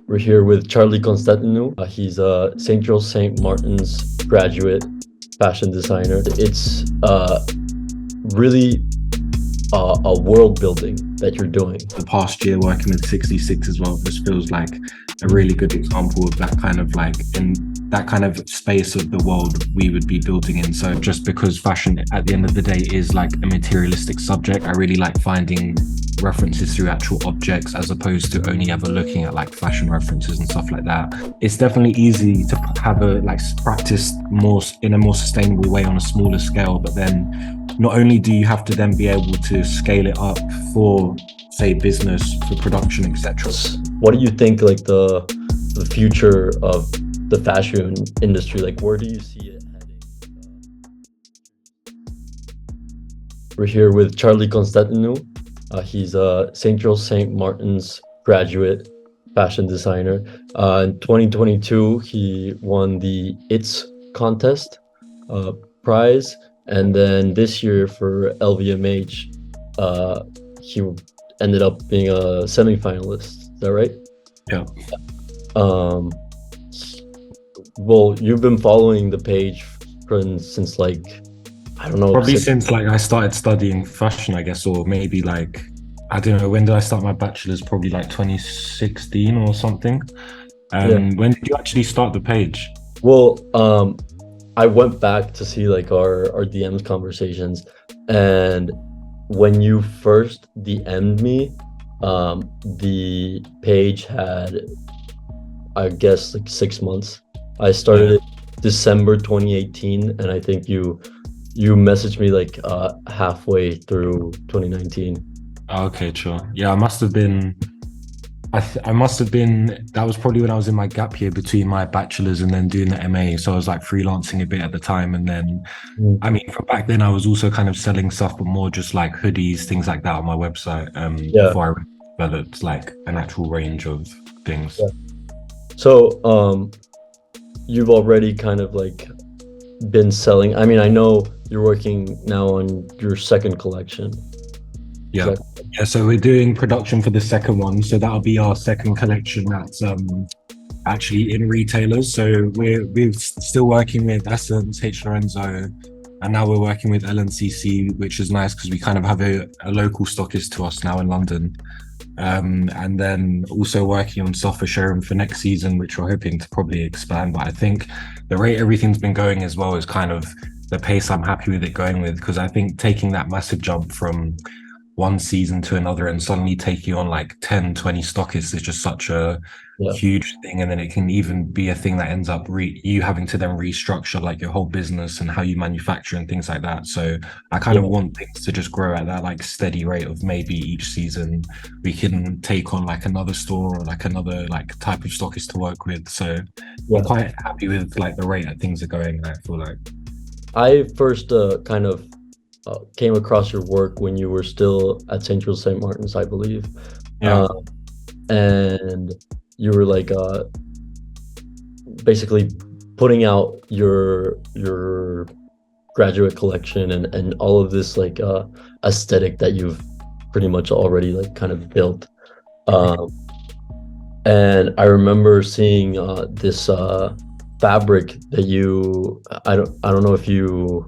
We're here with Charlie Constantinou. He's a St. Martin's graduate fashion designer. It's really a world building that you're doing. The past year working with 66 as well just feels like a really good example of that kind of like in that kind of space of the world we would be building in. So just because fashion at the end of the day is like a materialistic subject, I really like finding references through actual objects as opposed to only ever looking at like fashion references and stuff like that. It's definitely easy to have a like practice more in a more sustainable way on a smaller scale, but then not only do you have to then be able to scale it up for say business, for production, etc. What do you think like the future of the fashion industry, like where do you see it heading? We're here with Charlie Constantinou. He's a St. Martin's graduate fashion designer. In 2022, he won the It's contest prize, and then this year for LVMH, he ended up being a semi-finalist. Is that right? Yeah. Well, you've been following the page since like, I don't know, Probably since like I started studying fashion, I guess, or maybe like, I don't know, when did I start my bachelor's? Probably like 2016 or something. Yeah. When did you actually start the page? Well, I went back to see like our DMs conversations, and when you first DM'd me, the page had, I guess, like 6 months. I started it December 2018, and I think you messaged me like halfway through 2019. Oh, okay, sure. Yeah, I must have been. I must have been. That was probably when I was in my gap year between my bachelor's and then doing the MA. So I was like freelancing a bit at the time, and then I mean, from back then I was also kind of selling stuff, but more just like hoodies, things like that on my website. Yeah. Before I developed like an actual range of things. Yeah. So, you've already kind of like been selling. I mean, I know you're working now on your second collection. Yeah. Yeah, so we're doing production for the second one. So that'll be our second collection that's actually in retailers. So we're still working with Essence, H. Lorenzo, and now we're working with LNCC, which is nice because we kind of have a local stockist to us now in London. And then also working on software showroom for next season, which we're hoping to probably expand. But I think the rate everything's been going as well is kind of the pace I'm happy with it going with, because I think taking that massive jump from one season to another and suddenly taking on like 10, 20 stockists is just such a huge thing. And then it can even be a thing that ends up you having to then restructure like your whole business and how you manufacture and things like that. So I kind of want things to just grow at that like steady rate of maybe each season we can take on like another store or like another like type of stockist to work with. So I'm quite happy with like the rate that things are going. I feel like I first kind of came across your work when you were still at St. Martin's, I believe. And you were like basically putting out your graduate collection and all of this like aesthetic that you've pretty much already like kind of built. And I remember seeing this fabric that I don't know if you,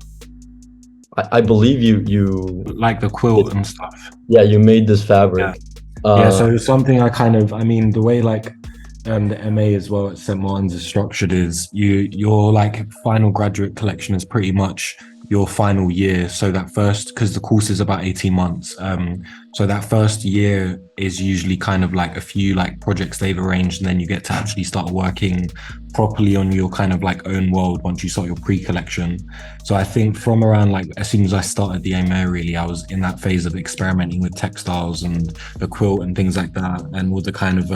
I believe you like the quilt and stuff. Yeah, you made this fabric. So something I mean, the way like the MA as well at St. Martin's is structured is your like final graduate collection is pretty much your final year. So that first, because the course is about 18 months. So that first year is usually kind of like a few like projects they've arranged, and then you get to actually start working properly on your kind of like own world once you start your pre-collection. So I think from around like as soon as I started the MA, really, I was in that phase of experimenting with textiles and the quilt and things like that, and all the kind of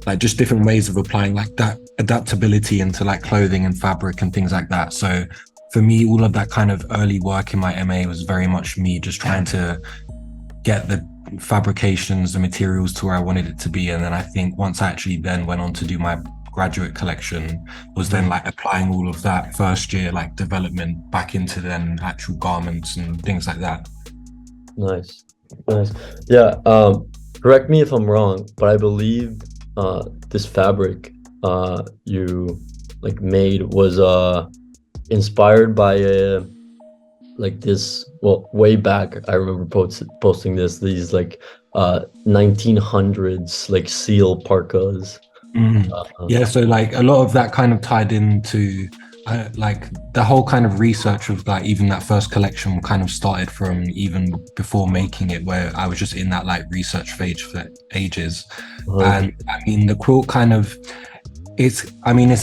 like just different ways of applying like that adaptability into like clothing and fabric and things like that. So for me, all of that kind of early work in my MA was very much me just trying to get the fabrications, the materials to where I wanted it to be. And then I think once I actually then went on to do my graduate collection, was then like applying all of that first year like development back into then actual garments and things like that. Nice. Yeah. Correct me if I'm wrong, but I believe this fabric you like made was inspired by a like this, well, way back I remember posting these like 1900s like seal parkas. Mm. uh, Yeah, so like a lot of that kind of tied into like the whole kind of research of like even that first collection kind of started from even before making it, where I was just in that like research phase for ages. And 100%. I mean, the quilt kind of it's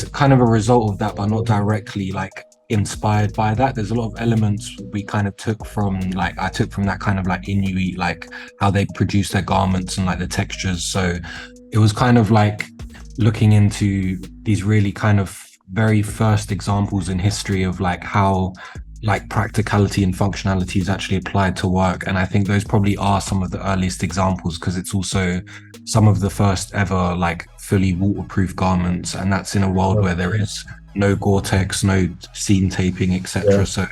kind of a result of that, but not directly like inspired by that. There's a lot of elements we kind of took from like I took from that kind of like Inuit, like how they produce their garments and like the textures. So it was kind of like looking into these really kind of very first examples in history of like how like practicality and functionality is actually applied to work. And I think those probably are some of the earliest examples because it's also some of the first ever like fully waterproof garments, and that's in a world where there is no Gore-Tex, no seam taping, Yeah, etc. So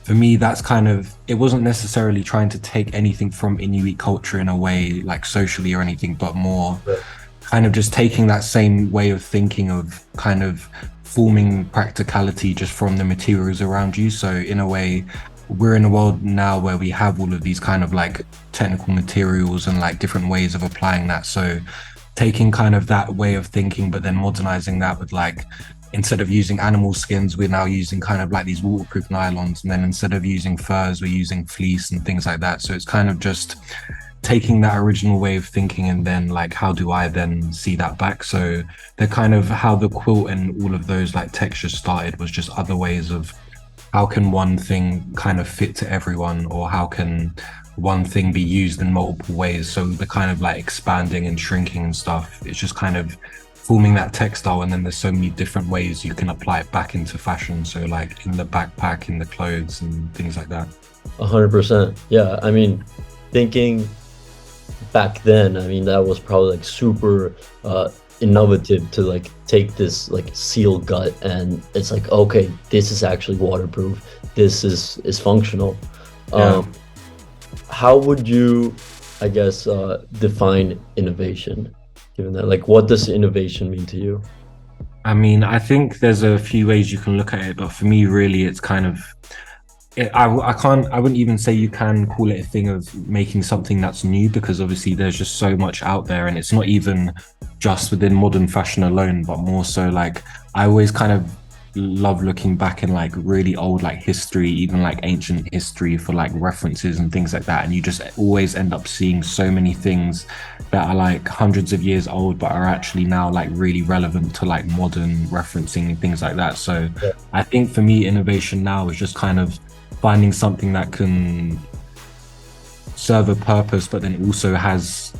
for me, that's kind of it wasn't necessarily trying to take anything from Inuit culture in a way like socially or anything, but more yeah, kind of just taking that same way of thinking of kind of forming practicality just from the materials around you. So in a way, we're in a world now where we have all of these kind of like technical materials and like different ways of applying that. So taking kind of that way of thinking, but then modernizing that with like instead of using animal skins, we're now using kind of like these waterproof nylons. And then instead of using furs, we're using fleece and things like that. So it's kind of just taking that original way of thinking and then like how do I then see that back. So the kind of how the quilt and all of those like textures started was just other ways of how can one thing kind of fit to everyone, or how can one thing be used in multiple ways. So the kind of like expanding and shrinking and stuff, it's just kind of forming that textile, and then there's so many different ways you can apply it back into fashion. So like in the backpack, in the clothes and things like that. 100%. Yeah, I mean, thinking back then, I mean, that was probably like super innovative to like take this like seal gut and it's like, okay, this is actually waterproof. This is functional. Yeah. Um, how would you, I guess, define innovation? Given that, like, what does innovation mean to you? I mean, I think there's a few ways you can look at it, but for me, really, it's kind of I can't, I wouldn't even say you can call it a thing of making something that's new, because obviously there's just so much out there, and it's not even just within modern fashion alone, but more so like I always kind of love looking back in like really old like history, even like ancient history, for like references and things like that. And you just always end up seeing so many things that are like hundreds of years old, but are actually now like really relevant to like modern referencing and things like that. So Yeah. I think for me, innovation now is just kind of finding something that can serve a purpose, but then also has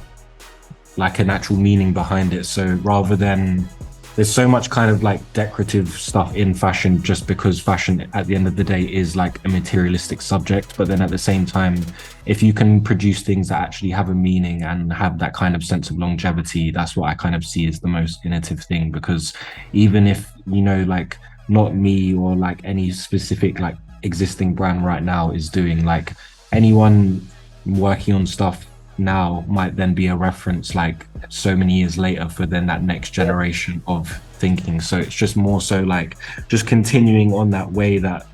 like an actual meaning behind it. So rather than there's so much kind of like decorative stuff in fashion just because fashion at the end of the day is like a materialistic subject. But then at the same time, if you can produce things that actually have a meaning and have that kind of sense of longevity, that's what I kind of see as the most innovative thing. Because even if, you know, like not me or like any specific like existing brand right now is doing, like anyone working on stuff now might then be a reference like so many years later for then that next generation of thinking. So it's just more so like just continuing on that way that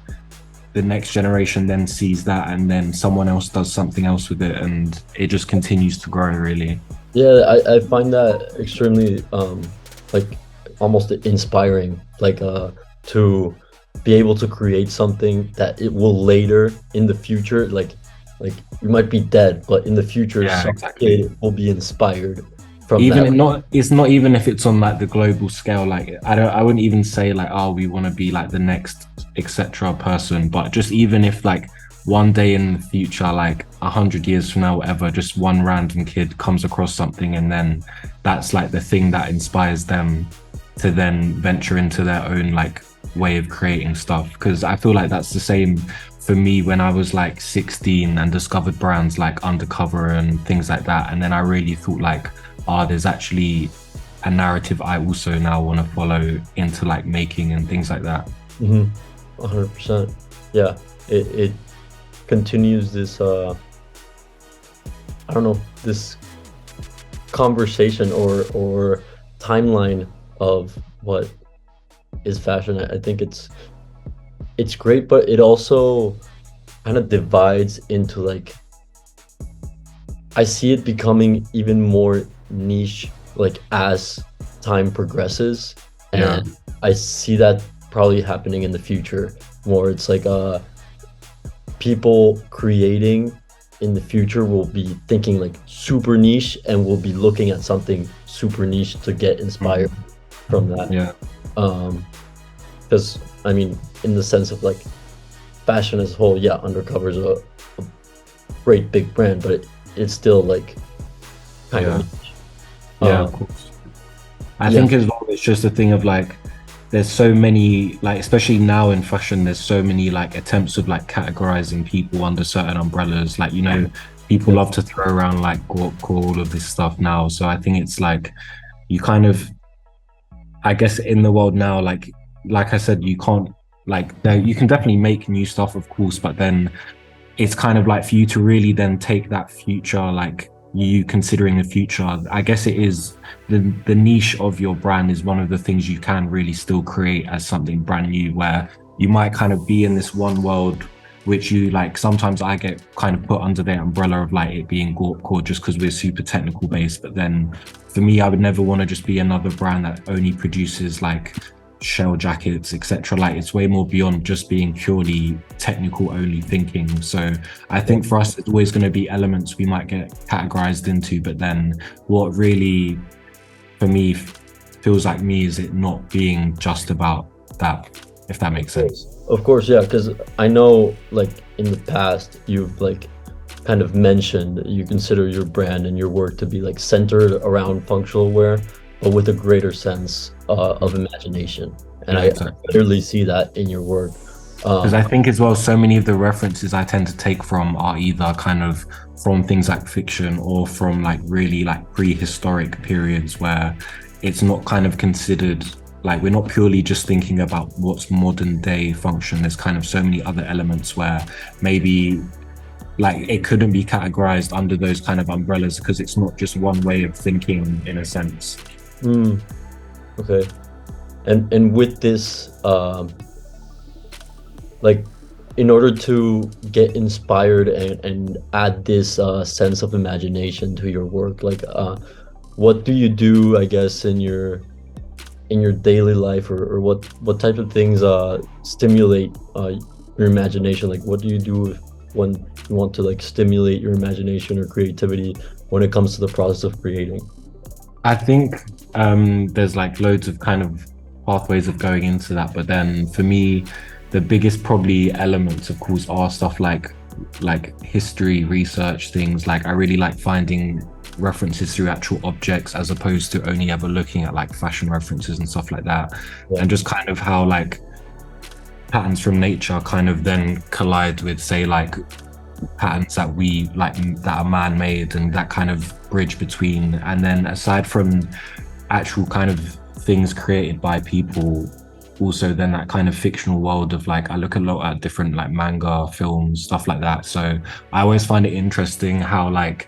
the next generation then sees that, and then someone else does something else with it, and it just continues to grow, really. Yeah, I find that extremely like almost inspiring, like to be able to create something that it will later in the future, like you might be dead, but in the future Yeah, some exactly. kid will be inspired from that. Even not, it's not even if it's on like the global scale, like I wouldn't even say like, oh, we want to be like the next etc person, but just even if like one day in the future, like 100 years from now, whatever, just one random kid comes across something, and then that's like the thing that inspires them to then venture into their own like way of creating stuff. Because I feel like that's the same for me when I was like 16 and discovered brands like Undercover and things like that, and then I really thought like, there's actually a narrative I also now want to follow into like making and things like that. 100%. Yeah, it continues this I don't know, this conversation or timeline of what is fashion, I think it's great, but it also kind of divides into like, I see it becoming even more niche like as time progresses, Yeah. and I see that probably happening in the future more. It's like people creating in the future will be thinking like super niche and will be looking at something super niche to get inspired Mhm. from that. Yeah. Um, because I mean, in the sense of like fashion as a whole, yeah, Undercover's a great big brand, but it's still like kind of Yeah. niche. Yeah, Uh, of course. I yeah, think as well, it's just a thing of like, there's so many, like, especially now in fashion, there's so many like attempts of like categorizing people under certain umbrellas. Like, people yeah, love to throw around like core, all of this stuff now. So I think it's like, you kind of, I guess in the world now, like I said, you can't, like, there, you can definitely make new stuff, of course, but then it's kind of like for you to really then take that future, like you considering the future, I guess it is the niche of your brand is one of the things you can really still create as something brand new, where you might kind of be in this one world, which you like, sometimes I get kind of put under the umbrella of like it being Gorp core just because we're super technical based. But then for me, I would never want to just be another brand that only produces like shell jackets, etc. Like it's way more beyond just being purely technical only thinking. So I yeah. think for us, it's always going to be elements we might get categorized into, but then what really for me feels like me is it not being just about that, if that makes sense. Of course, yeah, because I know like in the past you've like kind of mentioned that you consider your brand and your work to be like centered around functional wear, but with a greater sense of imagination. And Yeah, I exactly. clearly see that in your work. Because Um, I think as well, so many of the references I tend to take from are either kind of from things like fiction or from like really like prehistoric periods where it's not kind of considered, like we're not purely just thinking about what's modern day function. There's kind of so many other elements where maybe like it couldn't be categorized under those kind of umbrellas because it's not just one way of thinking in a sense. hmm, okay. And with this, like in order to get inspired and add this sense of imagination to your work, like what do you do, I guess, in your daily life, or what type of things stimulate your imagination? Like what do you do when you want to like stimulate your imagination or creativity when it comes to the process of creating? I think there's like loads of kind of pathways of going into that, but then for me, the biggest probably elements, of course, are stuff like history, research, things like I really like finding references through actual objects as opposed to only ever looking at like fashion references and stuff like that, Yeah, and just kind of how like patterns from nature kind of then collide with say like patterns that we like that are man-made and that kind of bridge between. And then aside from actual kind of things created by people, also then that kind of fictional world of like I look a lot at different like manga films, stuff like that. So I always find it interesting how like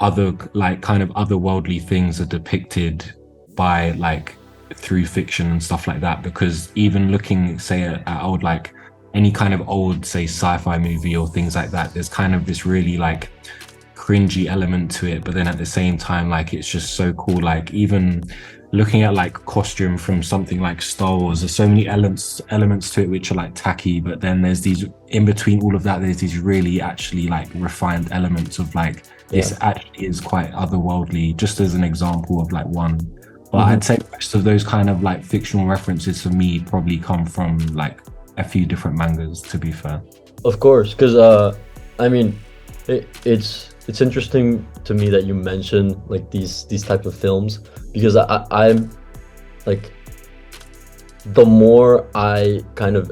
other like kind of otherworldly things are depicted by like through fiction and stuff like that, because even looking say at old like any kind of old say sci-fi movie or things like that, there's kind of this really like cringy element to it, but then at the same time like it's just so cool. Like even looking at like costume from something like Star Wars, there's so many elements to it which are like tacky, but then there's these in between all of that, there's these really actually like refined elements of like yeah. this actually is quite otherworldly, just as an example of like one. But Hmm. I'd say most of those kind of like fictional references for me probably come from like a few different mangas, to be fair. Of course, because I mean, it's interesting to me that you mention like these type of films, because I'm like, the more I kind of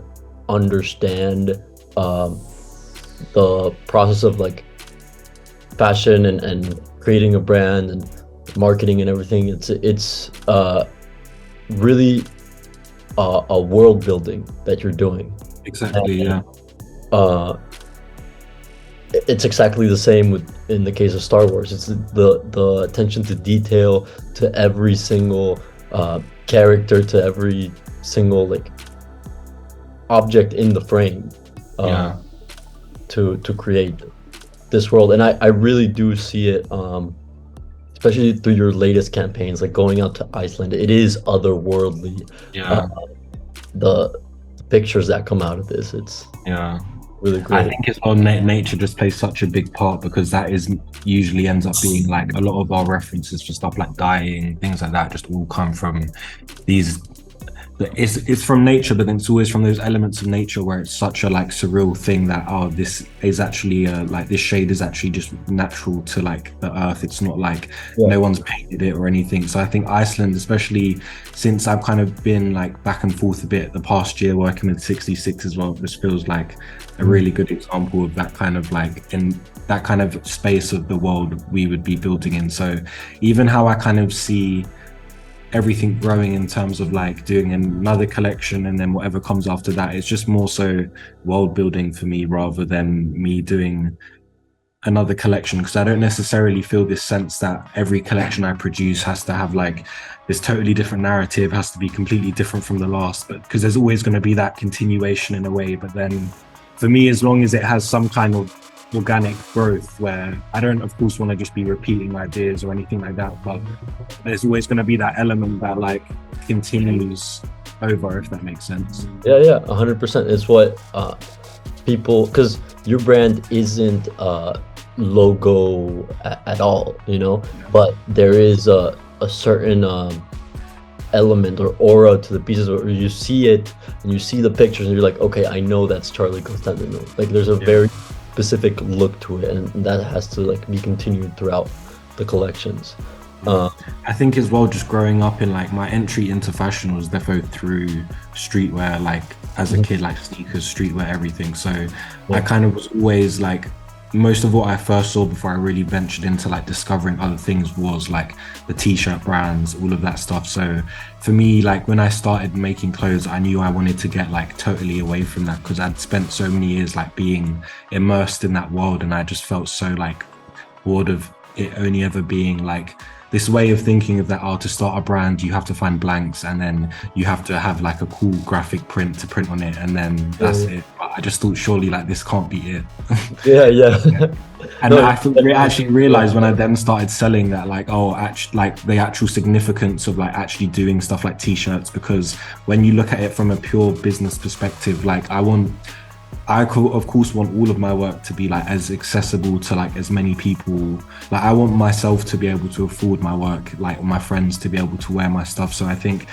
understand um, the process of like fashion and creating a brand and marketing and everything, it's really a world building that you're doing. Exactly, yeah. Uh, it's exactly the same with in the case of Star Wars. It's the attention to detail, to every single character, to every single like object in the frame, Yeah. to create this world. And I really do see it, especially through your latest campaigns, like going out to Iceland. It is otherworldly. Yeah. The pictures that come out of this, it's Yeah. really I great. think as well, nature just plays such a big part because that is usually ends up being like a lot of our references for stuff like dying, things like that, just all come from these. It's from nature, but then it's always from those elements of nature where it's such a like surreal thing that this is actually like this shade is actually just natural to like the earth. It's not like Yeah. no one's painted it or anything. So I think Iceland, especially since I've kind of been like back and forth a bit the past year working with 66 as well, this feels like a really good example of that kind of like in that kind of space of the world we would be building in. So even how I kind of see everything growing in terms of like doing another collection and then whatever comes after that, it's just more so world building for me rather than me doing another collection, because I don't necessarily feel this sense that every collection I produce has to have like this totally different narrative, has to be completely different from the last, but because there's always going to be that continuation in a way. But then for me, as long as it has some kind of organic growth where I don't of course want to just be repeating ideas or anything like that, but there's always going to be that element that like continues over, if that makes sense. Yeah, 100%. It's what people, because your brand isn't logo at all, but there is a certain element or aura to the pieces where you see it and you see the pictures and you're like, okay, I know that's Charlie Constantinou. Like there's a very specific look to it, and that has to like be continued throughout the collections. I think as well, just growing up in like my entry into fashion was defo through streetwear, like as a kid, like sneakers, streetwear, everything. So I kind of was always like, most of what I first saw before I really ventured into like discovering other things was like the t-shirt brands, all of that stuff. So for me, like when I started making clothes, I knew I wanted to get like totally away from that because I'd spent so many years like being immersed in that world, and I just felt so like bored of it only ever being like this way of thinking of that, to start a brand you have to find blanks and then you have to have like a cool graphic print to print on it and then that's it. But I just thought surely like this can't be it. Yeah. And no, I actually realized when I then started selling that like, like the actual significance of like actually doing stuff like t-shirts, because when you look at it from a pure business perspective, like I of course want all of my work to be like as accessible to like as many people. Like I want myself to be able to afford my work, like my friends to be able to wear my stuff. So I think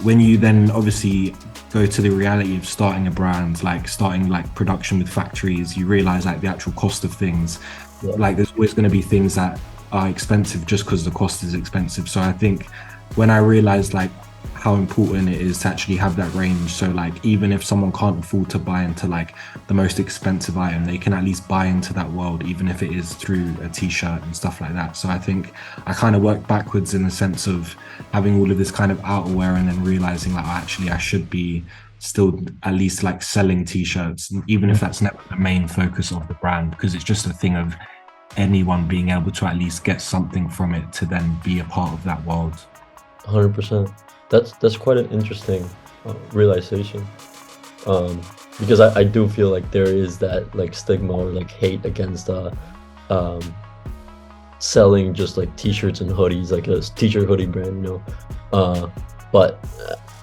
when you then obviously go to the reality of starting a brand, like starting like production with factories, you realize like the actual cost of things. Like there's always going to be things that are expensive just because the cost is expensive. So I think when I realized like how important it is to actually have that range, so like even if someone can't afford to buy into like the most expensive item, they can at least buy into that world, even if it is through a t-shirt and stuff like that. So I think I kind of work backwards in the sense of having all of this kind of outerwear and then realizing like actually I should be still at least like selling t-shirts, even if that's never the main focus of the brand, because it's just a thing of anyone being able to at least get something from it to then be a part of that world. 100%. That's quite an interesting realization, because I do feel like there is that like stigma or like hate against selling just like t-shirts and hoodies, like a t-shirt hoodie brand, but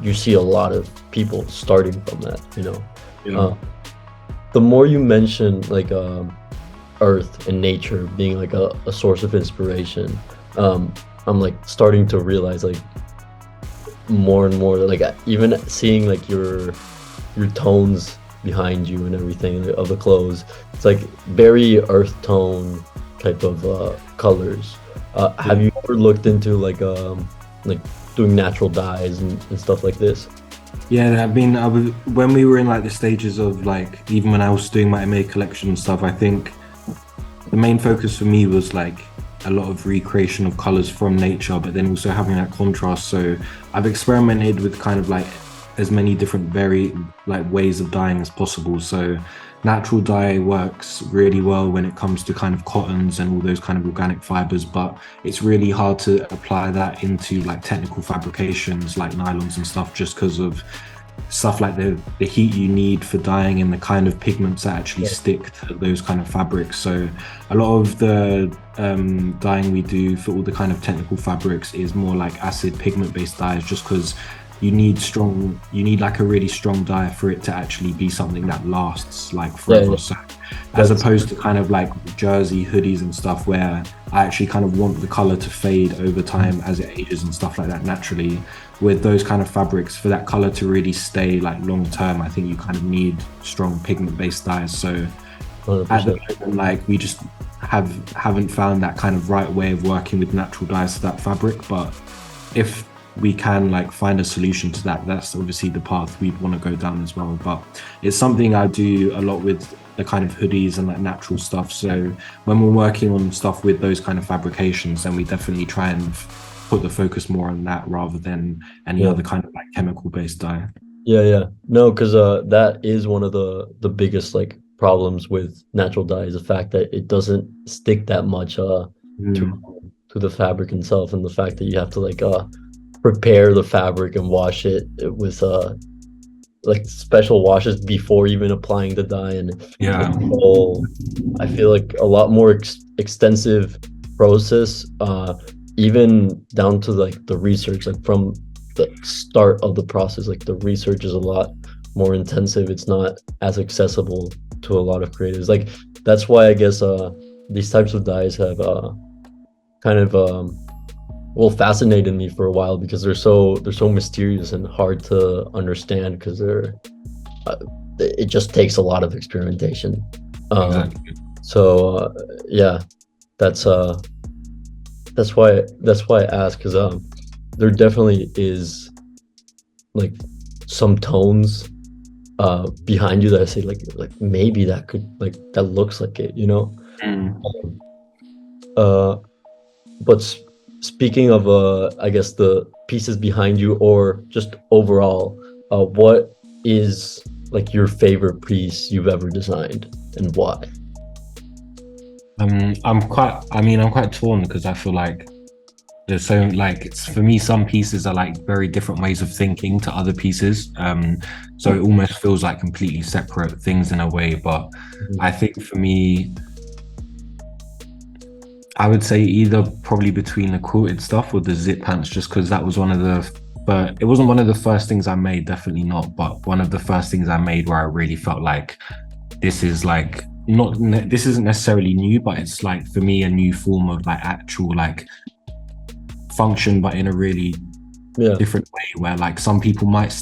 you see a lot of people starting from that, the more you mention like earth and nature being like a source of inspiration, I'm like starting to realize like more and more, like even seeing like your tones behind you and everything of the clothes, it's like very earth tone type of colors. Have you ever looked into like doing natural dyes and stuff like this? Yeah, when we were in like the stages of like, even when I was doing my MA collection and stuff, I think the main focus for me was like a lot of recreation of colors from nature, but then also having that contrast. So I've experimented with kind of like as many different ways of dyeing as possible. So natural dye works really well when it comes to kind of cottons and all those kind of organic fibers, but it's really hard to apply that into like technical fabrications like nylons and stuff, just because of stuff like the heat you need for dyeing and the kind of pigments that actually Yeah. stick to those kind of fabrics. So a lot of the dyeing we do for all the kind of technical fabrics is more like acid pigment based dyes, just because you need like a really strong dye for it to actually be something that lasts like Yeah, forever. yeah. So as That's opposed to kind of like jersey hoodies and stuff where I actually kind of want the color to fade over time as it ages and stuff like that naturally. With those kind of fabrics, for that color to really stay like long term, I think you kind of need strong pigment based dyes. So at the 100%. moment, like we just haven't found that kind of right way of working with natural dyes to that fabric. But if we can like find a solution to that, that's obviously the path we'd want to go down as well. But it's something I do a lot with the kind of hoodies and like natural stuff. So when we're working on stuff with those kind of fabrications, then we definitely try and put the focus more on that rather than any Yeah. other kind of like chemical based dye. Yeah, yeah. No, because that is one of the biggest like problems with natural dye is the fact that it doesn't stick that much to Mm, to the fabric itself, and the fact that you have to like prepare the fabric and wash it with like special washes before even applying the dye, and it's yeah. a whole, I feel like a lot more extensive process, even down to like the research, like from the start of the process, like the research is a lot more intensive. It's not as accessible to a lot of creators. Like that's why I guess these types of dyes have kind of well fascinated me for a while, because they're so mysterious and hard to understand, because uh, it just takes a lot of experimentation. Um, Exactly. so yeah, that's uh that's why I asked, because there definitely is like some tones behind you that I say like maybe that could like that looks like it, you know. Mm. Uh, but speaking of I guess the pieces behind you, or just overall, what is like your favorite piece you've ever designed, and why? I'm quite torn because I feel like there's so like it's for me some pieces are like very different ways of thinking to other pieces, so it almost feels like completely separate things in a way. But Mhm. I think for me, I would say either probably between the quilted stuff or the zip pants, just because that was one of the, but it wasn't one of the first things I made, definitely not, but one of the first things I made where I really felt like this is like not this isn't necessarily new, but it's like for me a new form of like actual like function, but in a really Yeah, different way where like some people might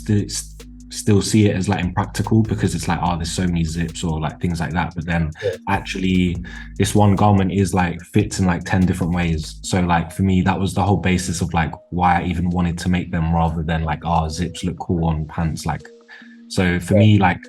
still see it as like impractical because it's like, oh, there's so many zips or like things like that, but then yeah, actually this one garment is like fits in like 10 different ways. So like for me that was the whole basis of like why I even wanted to make them, rather than like, oh, zips look cool on pants. Like, so for me, like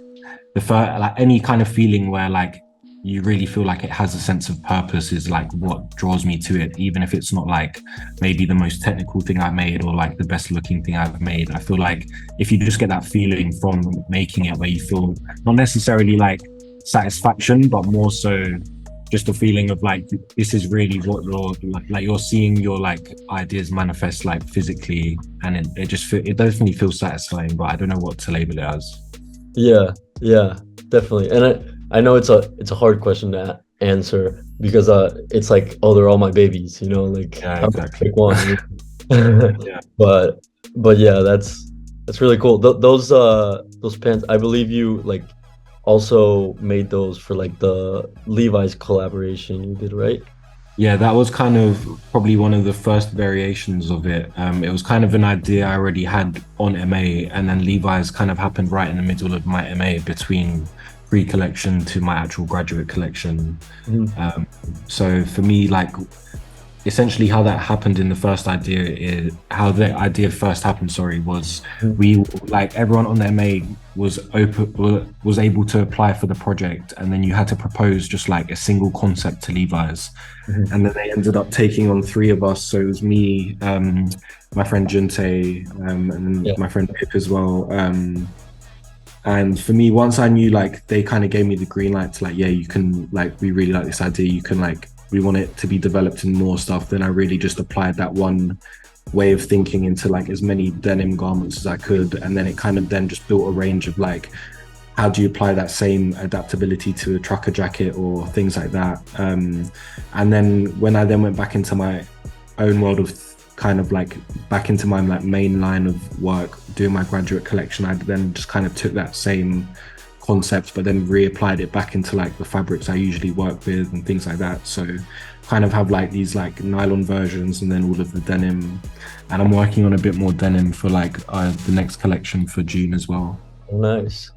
the first, like any kind of feeling where like you really feel like it has a sense of purpose is like what draws me to it, even if it's not like maybe the most technical thing I made or like the best looking thing I've made. I feel like if you just get that feeling from making it where you feel not necessarily like satisfaction, but more so just a feeling of like this is really what you're like you're seeing your like ideas manifest like physically, and it definitely feels satisfying, but I don't know what to label it as. yeah, yeah, definitely. And I know it's a hard question to answer, because it's like, oh, they're all my babies, you know, like Yeah, how do I exactly. pick one, you know? Yeah. but yeah, that's really cool. Those pants, I believe you like also made those for like the Levi's collaboration you did, right? Yeah, that was kind of probably one of the first variations of it. It was kind of an idea I already had on MA, and then Levi's kind of happened right in the middle of my MA between pre-collection to my actual graduate collection. Mhm. Um, so for me, like essentially how that happened in the first idea is how the idea first happened, sorry, was Mhm. we like everyone on the MA was able to apply for the project, and then you had to propose just like a single concept to Levi's, Mhm. and then they ended up taking on three of us. So it was me, my friend Junte, and then Yeah. my friend Pip as well. And for me, once I knew like they kind of gave me the green light to like, yeah, you can like, we really like this idea. You can like, we want it to be developed in more stuff. Then I really just applied that one way of thinking into like as many denim garments as I could. And then it kind of then just built a range of like, how do you apply that same adaptability to a trucker jacket or things like that? And then when I then went back into my own world of kind of like back into my like main line of work, doing my graduate collection, I then just kind of took that same concept, but then reapplied it back into like the fabrics I usually work with and things like that. So kind of have like these like nylon versions and then all of the denim. And I'm working on a bit more denim for like the next collection for June as well. Nice.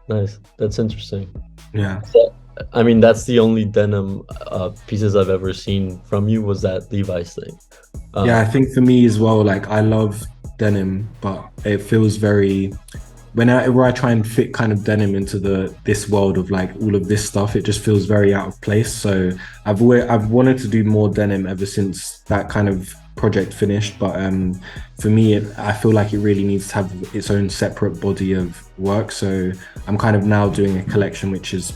Nice. That's interesting. Yeah. So, I mean, that's the only denim pieces I've ever seen from you was that Levi's thing. Yeah, I think for me as well, like I love denim, but it feels very, whenever I try and fit kind of denim into this world of like all of this stuff, it just feels very out of place. So I've wanted to do more denim ever since that kind of project finished, but for me I feel like it really needs to have its own separate body of work. So I'm kind of now doing a collection which is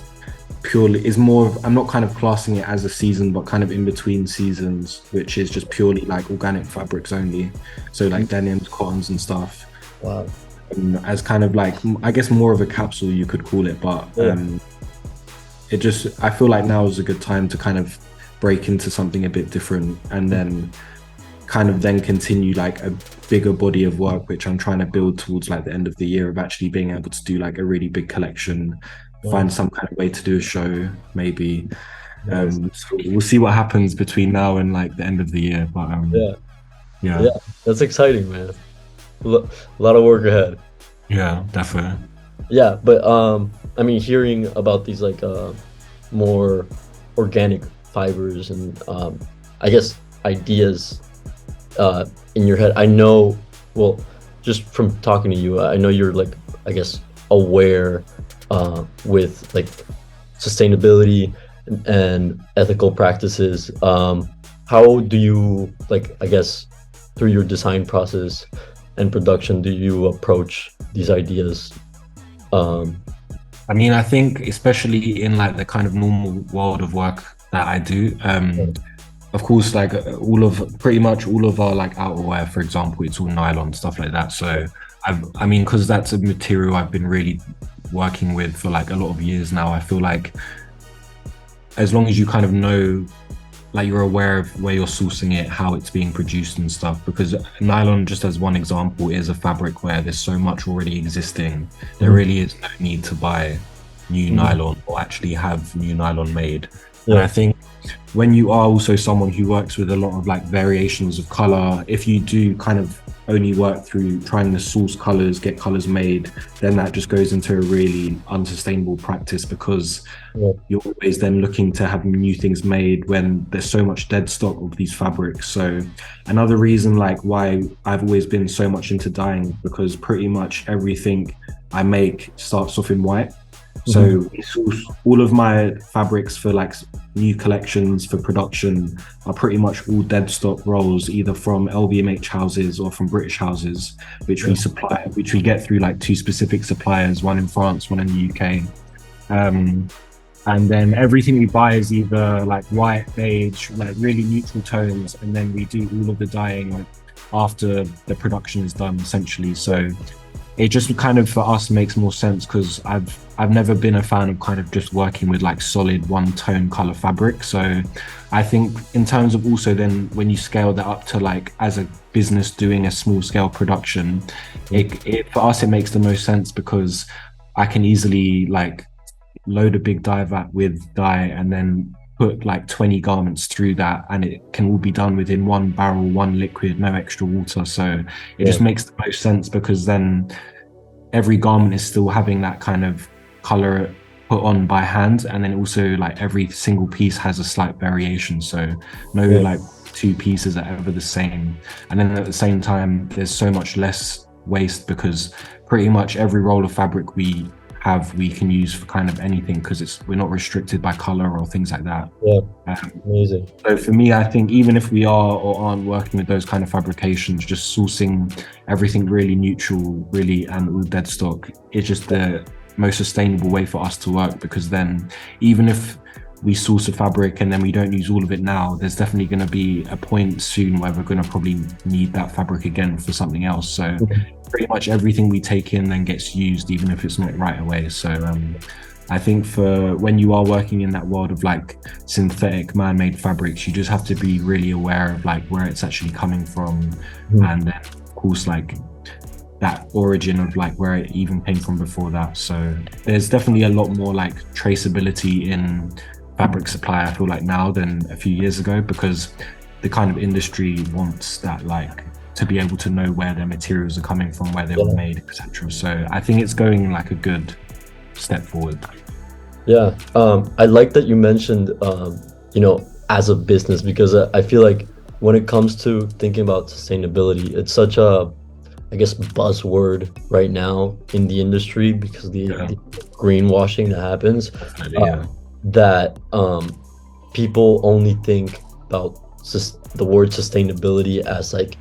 more of, I'm not kind of classing it as a season, but kind of in between seasons, which is just purely like organic fabrics only, so like denims, cottons and stuff. Wow. As kind of like, I guess more of a capsule you could call it, but it just, I feel like now is a good time to kind of break into something a bit different and then kind of then continue like a bigger body of work, which I'm trying to build towards like the end of the year, of actually being able to do like a really big collection, find some kind of way to do a show maybe. So we'll see what happens between now and like the end of the year, but yeah, that's exciting, man. A lot of work ahead. Yeah, definitely. Yeah, but I mean, hearing about these like more organic fibers and I guess ideas in your head, I know, well, just from talking to you, I know you're like, I guess, aware with like sustainability and ethical practices. How do you, like, I guess, through your design process and production, do you approach these ideas? I mean, I think especially in like the kind of normal world of work that I do, of course, like pretty much all of our like outerwear, for example, it's all nylon, stuff like that. So I mean, because that's a material I've been really working with for like a lot of years now, I feel like as long as you kind of know, like you're aware of where you're sourcing it, how it's being produced and stuff, because nylon, just as one example, is a fabric where there's so much already existing. There really is no need to buy new nylon or actually have new nylon made. And I think when you are also someone who works with a lot of like variations of color, if you do kind of only work through trying to source colors, get colors made, then that just goes into a really unsustainable practice, because you're always then looking to have new things made when there's so much dead stock of these fabrics. So another reason like why I've always been so much into dyeing, because pretty much everything I make starts off in white. So all of my fabrics for like new collections for production are pretty much all dead stock rolls, either from LVMH houses or from British houses, which we supply, which we get through like two specific suppliers, one in France, one in the UK. And then everything we buy is either like white, beige, like really neutral tones, and then we do all of the dyeing after the production is done, essentially. So it just kind of for us makes more sense, because I've never been a fan of kind of just working with like solid one tone color fabric. So I think in terms of also then when you scale that up to like as a business doing a small scale production, it for us it makes the most sense, because I can easily like load a big dye vat with dye and then put like 20 garments through that, and it can all be done within one barrel, one liquid, no extra water. So it just makes the most sense, because then every garment is still having that kind of color put on by hand, and then also like every single piece has a slight variation, so no like two pieces are ever the same. And then at the same time there's so much less waste, because pretty much every roll of fabric we can use for kind of anything, because we're not restricted by color or things like that. Amazing. So for me, I think even if we are or aren't working with those kind of fabrications, just sourcing everything really neutral, really, and all dead stock, it's just most sustainable way for us to work, because then even if we source a fabric and then we don't use all of it now, there's definitely going to be a point soon where we're going to probably need that fabric again for something else. So pretty much everything we take in then gets used, even if it's not right away. So I think for when you are working in that world of like synthetic man-made fabrics, you just have to be really aware of like where it's actually coming from, and then of course like that origin of like where it even came from before that. So there's definitely a lot more like traceability in fabric supply, I feel like, now than a few years ago, because the kind of industry wants that, like, to be able to know where their materials are coming from, where they were made, etc. So I think it's going like a good step forward. Yeah, I like that you mentioned, you know, as a business, because I feel like when it comes to thinking about sustainability, it's such a, I guess, buzzword right now in the industry, because the greenwashing that happens, that people only think about the word sustainability as like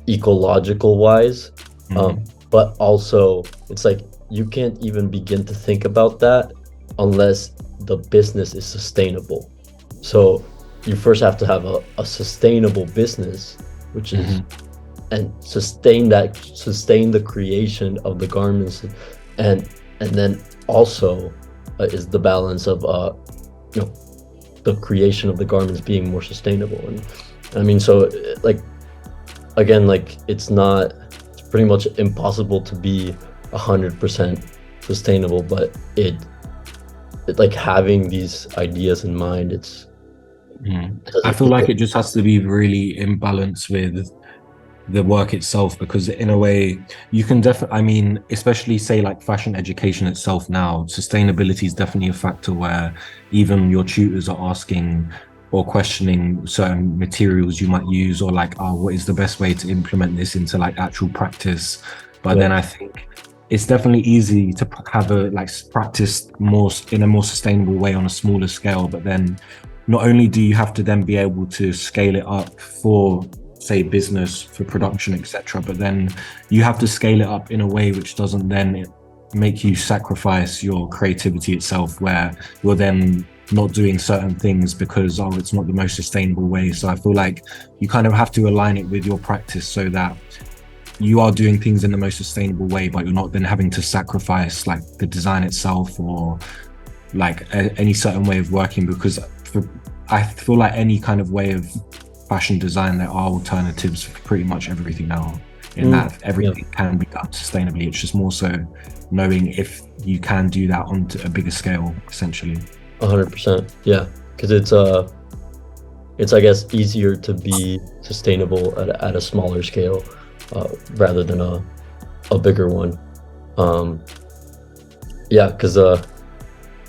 ecological wise, but also it's like you can't even begin to think about that unless the business is sustainable. So you first have to have a sustainable business, which is and sustain the creation of the garments, and then also is the balance of you know, the creation of the garments being more sustainable. And I mean, so like, again, like it's pretty much impossible to be 100% sustainable, but it like having these ideas in mind, it's I feel like it just has to be really in balance with the work itself, because in a way you can definitely, I mean, especially say like fashion education itself now, sustainability is definitely a factor where even your tutors are asking or questioning certain materials you might use, or like, oh, what is the best way to implement this into like actual practice. But then I think it's definitely easy to have a like practice more in a more sustainable way on a smaller scale, but then not only do you have to then be able to scale it up for, say, business, for production, etc., but then you have to scale it up in a way which doesn't then make you sacrifice your creativity itself, where you're then not doing certain things because, oh, it's not the most sustainable way. So I feel like you kind of have to align it with your practice so that you are doing things in the most sustainable way, but you're not then having to sacrifice like the design itself or like any certain way of working, because I feel like any kind of way of fashion design, there are alternatives for pretty much everything now, in that everything can be done sustainably. It's just more so knowing if you can do that on a bigger scale, essentially. 100%, yeah, because it's I guess easier to be sustainable at a smaller scale rather than a bigger one. Yeah, because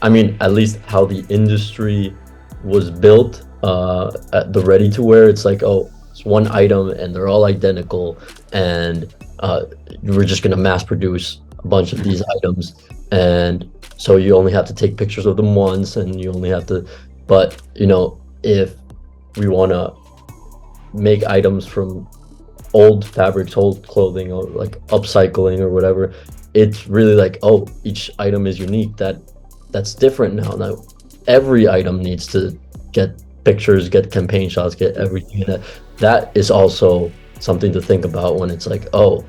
I mean, at least how the industry was built, at the ready to wear, it's like, oh, it's one item and they're all identical, and we're just gonna mass produce a bunch of these items, and so you only have to take pictures of them once, and you only have to, but you know, if we want to make items from old fabrics, old clothing, or like upcycling or whatever, it's really like, oh, each item is unique. That's different now. Every item needs to get pictures, get campaign shots, get everything in it. That is also something to think about when it's like, oh,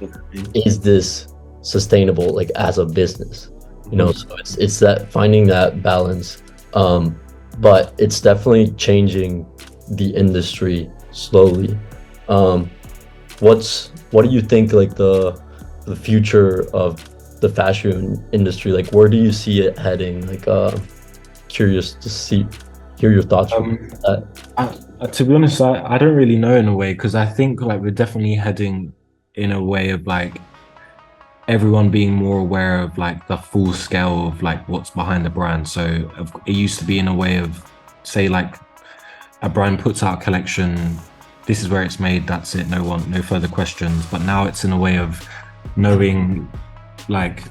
is this sustainable, like as a business? You know, so it's that finding that balance, but it's definitely changing the industry slowly. What do you think, like the future of the fashion industry, like where do you see it heading? Like curious to hear your thoughts on that. To be honest, I don't really know in a way, because I think like we're definitely heading in a way of like everyone being more aware of like the full scale of like what's behind the brand. So it used to be in a way of, say, like a brand puts out a collection, this is where it's made, that's it, no further questions. But now it's in a way of knowing like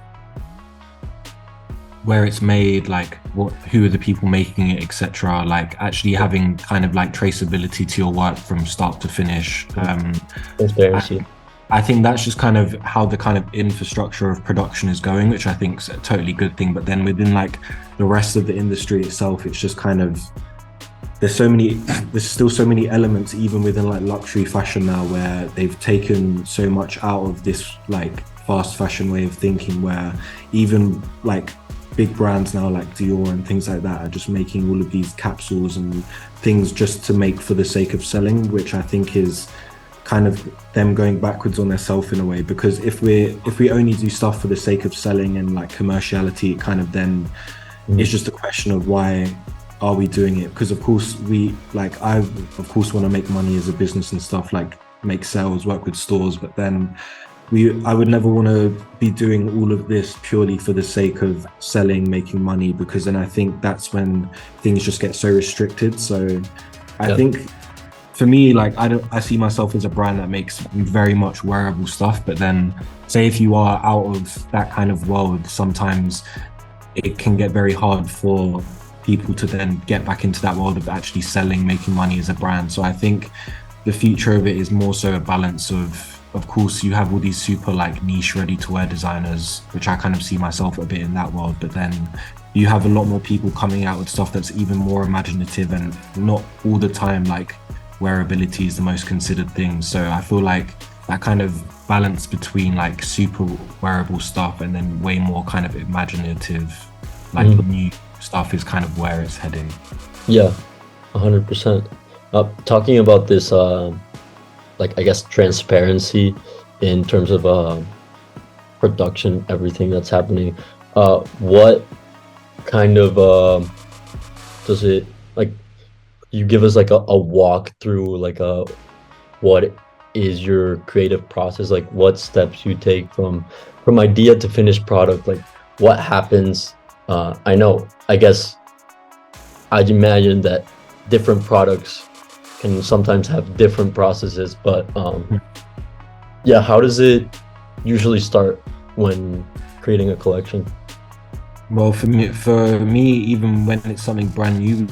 where it's made, like who are the people making it, etc. Like actually having kind of like traceability to your work from start to finish. Transparency. I think that's just kind of how the kind of infrastructure of production is going, which I think is a totally good thing. But then within like the rest of the industry itself, it's just kind of there's still so many elements even within like luxury fashion now where they've taken so much out of this like fast fashion way of thinking, where even like big brands now like Dior and things like that are just making all of these capsules and things just to make for the sake of selling, which I think is kind of them going backwards on themselves in a way. Because if we only do stuff for the sake of selling and like commerciality, it kind of then it's just a question of why are we doing it? Because of course I of course want to make money as a business and stuff, like make sales, work with stores, but then I would never want to be doing all of this purely for the sake of selling, making money, because then I think that's when things just get so restricted. So I think for me, like I see myself as a brand that makes very much wearable stuff, but then say if you are out of that kind of world, sometimes it can get very hard for people to then get back into that world of actually selling, making money as a brand. So I think the future of it is more so a balance of course you have all these super like niche ready to wear designers, which I kind of see myself a bit in that world, but then you have a lot more people coming out with stuff that's even more imaginative, and not all the time like wearability is the most considered thing. So I feel like that kind of balance between like super wearable stuff and then way more kind of imaginative like new stuff is kind of where it's heading. Yeah, 100%. Talking about this, like I guess transparency in terms of production, everything that's happening. What kind of does it like? You give us like a walk through like what is your creative process? Like what steps you take from idea to finished product? Like what happens? I know, I guess I'd imagine that different products can sometimes have different processes, but yeah, how does it usually start when creating a collection? Well, for me, even when it's something brand new,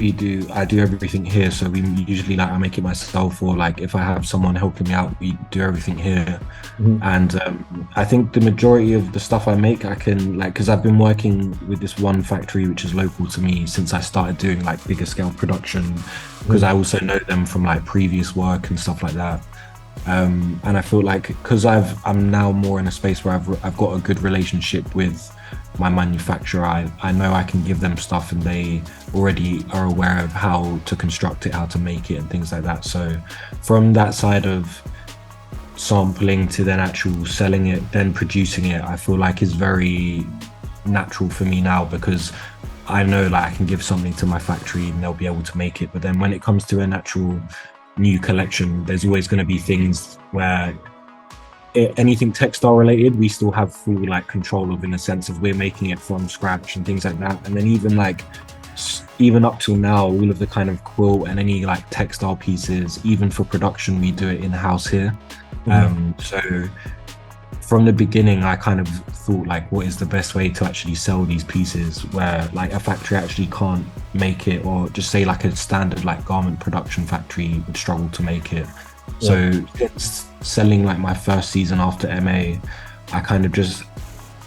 I do everything here. So we usually like I make it myself, or like if I have someone helping me out, we do everything here. And I think the majority of the stuff I make, I can like, because I've been working with this one factory which is local to me since I started doing like bigger scale production, because I also know them from like previous work and stuff like that. And I feel like because I'm now more in a space where I've got a good relationship with my manufacturer, I know I can give them stuff and they already are aware of how to construct it, how to make it and things like that. So from that side of sampling to then actual selling it, then producing it, I feel like is very natural for me now, because I know like I can give something to my factory and they'll be able to make it. But then when it comes to an actual new collection, there's always going to be things where anything textile related we still have full like control of, in the sense of we're making it from scratch and things like that. And then even up till now, all of the kind of quilt and any like textile pieces, even for production, we do it in-house here. So from the beginning I kind of thought like what is the best way to actually sell these pieces, where like a factory actually can't make it, or just say like a standard like garment production factory would struggle to make it. So since selling like my first season after MA, I kind of just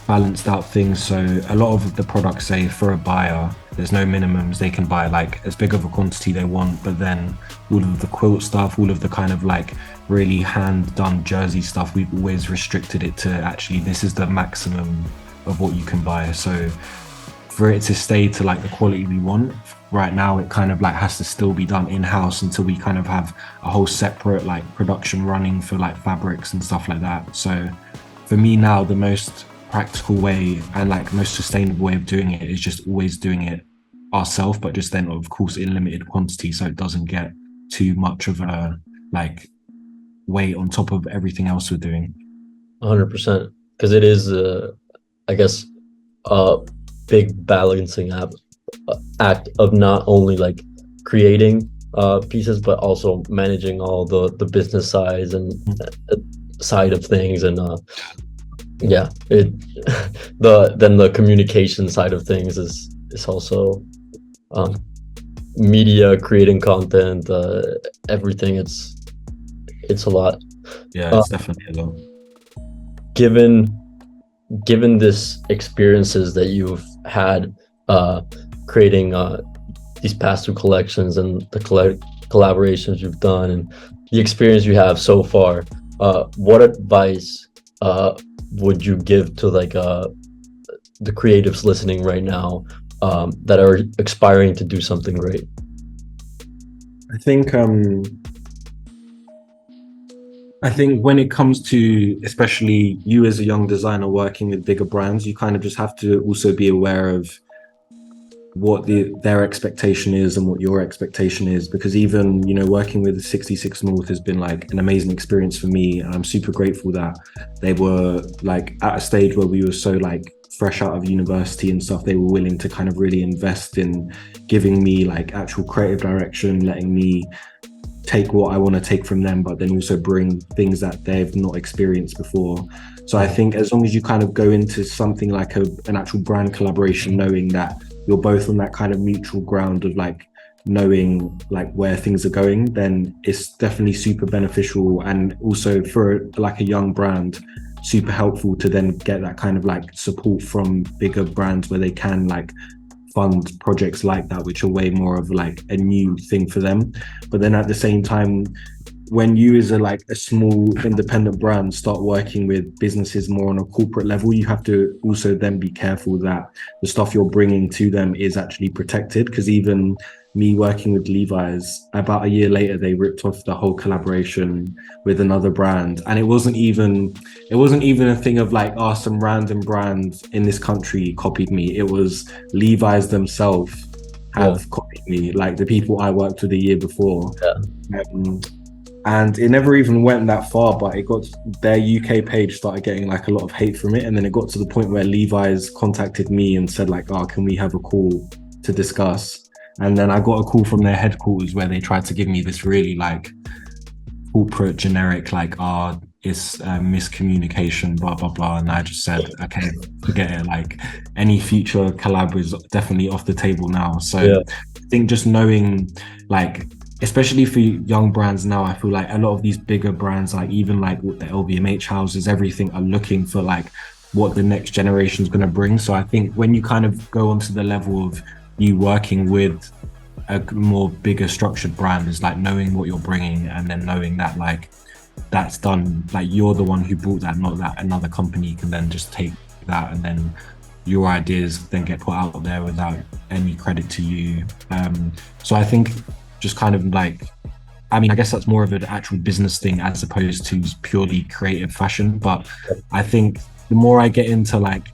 balanced out things. So a lot of the products, say for a buyer, there's no minimums, they can buy like as big of a quantity they want, but then all of the quilt stuff, all of the kind of like really hand done jersey stuff, we've always restricted it to actually this is the maximum of what you can buy. So for it to stay to like the quality we want right now, it kind of like has to still be done in-house until we kind of have a whole separate like production running for like fabrics and stuff like that. So for me now, the most practical way and like most sustainable way of doing it is just always doing it ourselves, but just then of course in limited quantity, so it doesn't get too much of a like weight on top of everything else we're doing. 100%, because it is I guess a big balancing act of not only like creating pieces but also managing all the business sides and side of things, and yeah, it the communication side of things is also um media, creating content, everything. It's a lot. Yeah, uh, it's definitely a lot. given this experiences that you've had creating these past two collections and the collaborations you've done and the experience you have so far, what advice would you give to like the creatives listening right now that are aspiring to do something great? I think when it comes to especially you as a young designer working with bigger brands, you kind of just have to also be aware of what their expectation is and what your expectation is, because even working with 66 North has been like an amazing experience for me, and I'm super grateful that they were like at a stage where we were so like fresh out of university and stuff. They were willing to kind of really invest in giving me like actual creative direction, letting me take what I want to take from them, but then also bring things that they've not experienced before. So I think as long as you kind of go into something like an actual brand collaboration, knowing that you're both on that kind of mutual ground of like knowing like where things are going, then it's definitely super beneficial. And also for like a young brand, super helpful to then get that kind of like support from bigger brands where they can like fund projects like that, which are way more of like a new thing for them. But then at the same time, when you as a small independent brand start working with businesses more on a corporate level, you have to also then be careful that the stuff you're bringing to them is actually protected. Because even me working with Levi's, about a year later, they ripped off the whole collaboration with another brand. And it wasn't even a thing of like, oh, some random brand in this country copied me. It was Levi's themselves have copied me, like the people I worked with the year before. And it never even went that far, but it got their UK page started getting like a lot of hate from it. And then it got to the point where Levi's contacted me and said like, oh, can we have a call to discuss? And then I got a call from their headquarters where they tried to give me this really like corporate generic, like, it's miscommunication, blah, blah, blah. And I just said, okay, forget it. Like any future collab is definitely off the table now. So I think just knowing like, especially for young brands now, I feel like a lot of these bigger brands, like even like with the LVMH houses, everything are looking for like what the next generation is going to bring. So I think when you kind of go onto the level of you working with a more bigger structured brand, is like knowing what you're bringing and then knowing that like that's done, like you're the one who brought that, not that another company can then just take that and then your ideas then get put out there without any credit to you. So I think just kind of like, I mean, I guess that's more of an actual business thing as opposed to purely creative fashion. But I think the more I get into like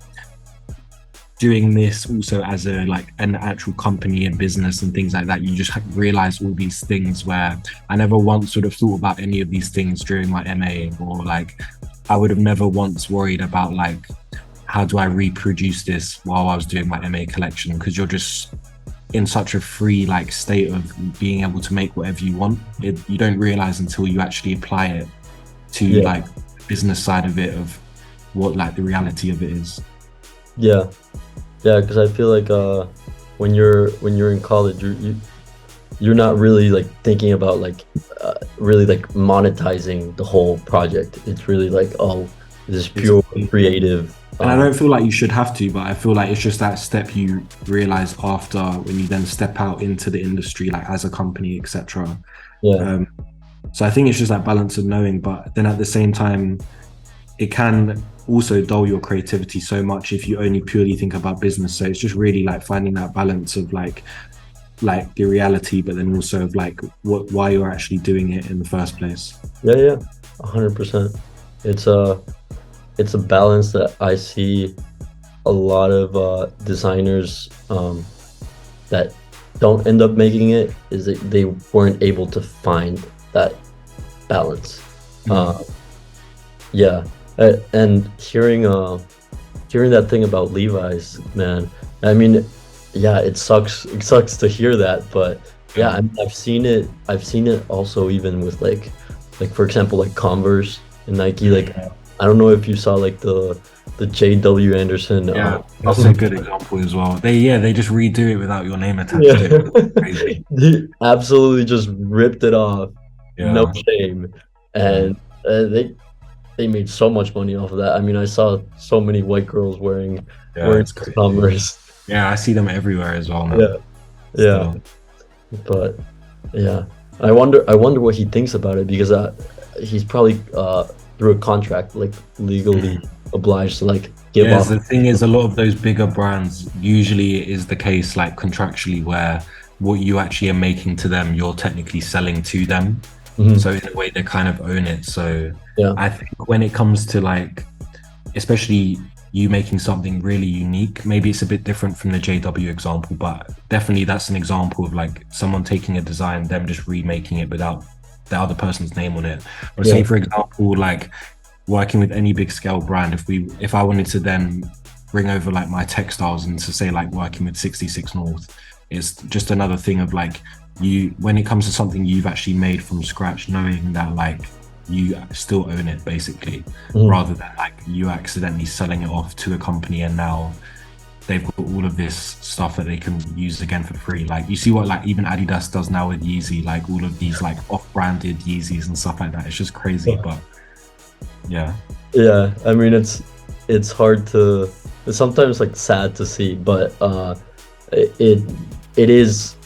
doing this also as a like an actual company and business and things like that, you just realize all these things where I never once would have thought about any of these things during my MA, or like I would have never once worried about like, how do I reproduce this while I was doing my MA collection? Because you're just in such a free like state of being able to make whatever you want. You don't realize until you actually apply it to like the business side of it, of what like the reality of it is. Because I feel like when you're in college, you're not really like thinking about like really like monetizing the whole project. It's really like, oh, this is pure creative. And I don't feel like you should have to, but I feel like it's just that step you realize after, when you then step out into the industry, like as a company, etc. So I think it's just that balance of knowing, but then at the same time, it can also dull your creativity so much if you only purely think about business. So it's just really like finding that balance of like the reality, but then also of like why you're actually doing it in the first place. 100%. It's a balance that I see a lot of designers that don't end up making it, is that they weren't able to find that balance. And hearing that thing about Levi's, man, I mean, it sucks to hear that, but I've seen it also even with like for example like Converse and Nike. Like I don't know if you saw like the J.W. Anderson. That's a good example as well. They just redo it without your name attached to it. Crazy. They absolutely just ripped it off, no shame, and they they made so much money off of that. I mean, I saw so many white girls Yeah, wearing it's crazy. Converse. Yeah, I see them everywhere as well now. Yeah, yeah. Still. But yeah, I wonder what he thinks about it, because he's probably through a contract, like legally obliged to like give Yeah, off. the thing is, a lot of those bigger brands, usually it is the case, like contractually, where what you actually are making to them, you're technically selling to them. Mhm. So in a way, they kind of own it. So Yeah, I think when it comes to like, especially you making something really unique, maybe it's a bit different from the JW example, but definitely that's an example of like someone taking a design, them just remaking it without the other person's name on it. Or say, yeah, for example, like working with any big scale brand, if I wanted to then bring over like my textiles and to say like working with 66 North, it's just another thing of like you, when it comes to something you've actually made from scratch, knowing that like you still own it basically, Mhm. rather than like you accidentally selling it off to a company and now they've got all of this stuff that they can use again for free. Like you see what like even Adidas does now with Yeezy, like all of these like off-branded Yeezys and stuff like that. It's just crazy, but yeah. Yeah. I mean, it's hard to, it's sometimes like sad to see, but it it is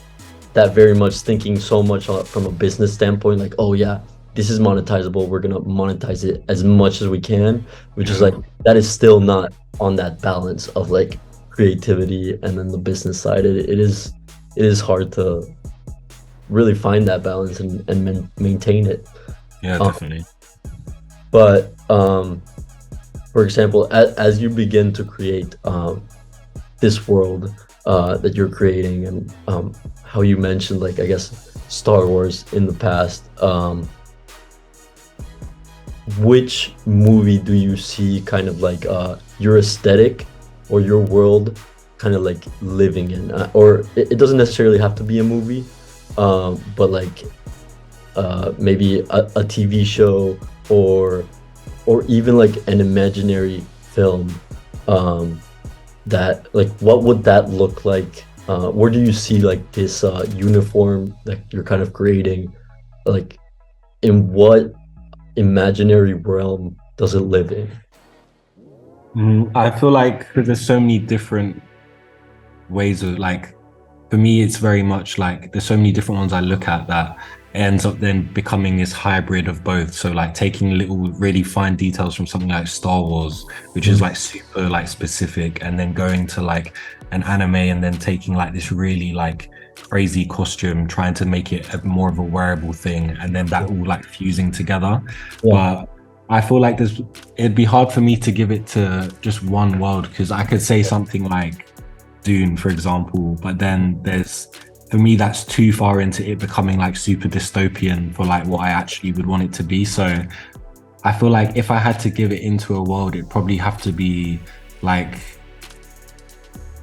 that very much thinking so much from a business standpoint, like, oh yeah, this is monetizable, we're gonna monetize it as much as we can, which is Yeah. like, that is still not on that balance of like creativity and then the business side. It is hard to really find that balance and maintain it. Yeah, Um, definitely. but for example, as you begin to create this world that you're creating, and how you mentioned, like, I guess Star Wars in the past, which movie do you see kind of like your aesthetic or your world kind of like living in, or it doesn't necessarily have to be a movie, but like maybe a TV show, or even like an imaginary film, that like, what would that look like? Where do you see like this uniform that you're kind of creating, like, in what imaginary realm does it live in? I feel like there's so many different ways of like, for me it's very much like there's so many different ones I look at that ends up then becoming this hybrid of both. So like taking little really fine details from something like Star Wars, which is Mhm. like super like specific, and then going to like an anime and then taking like this really like crazy costume, trying to make it a more of a wearable thing, and then that all like fusing together. Yeah, But I feel like it'd be hard for me to give it to just one world, because I could say something like Dune, for example, but then there's, for me, that's too far into it becoming like super dystopian for like what I actually would want it to be. So I feel like if I had to give it into a world, it'd probably have to be like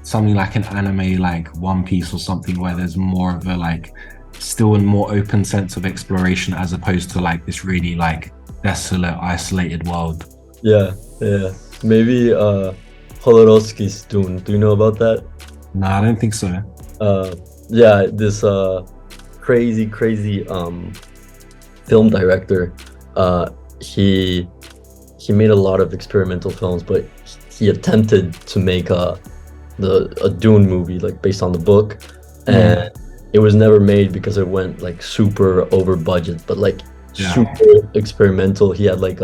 something like an anime, like One Piece or something, where there's more of a like still a more open sense of exploration, as opposed to like this really like desolate, isolated world. yeah, yeah. Maybe Jodorowsky's Dune. Do you know about that? No, I don't think so. Uh, yeah, this crazy film director. Uh, he he made a lot of experimental films, but he attempted to make a Dune movie, like based on the book, and it was never made because it went like super over budget, but like Yeah. super experimental. He had like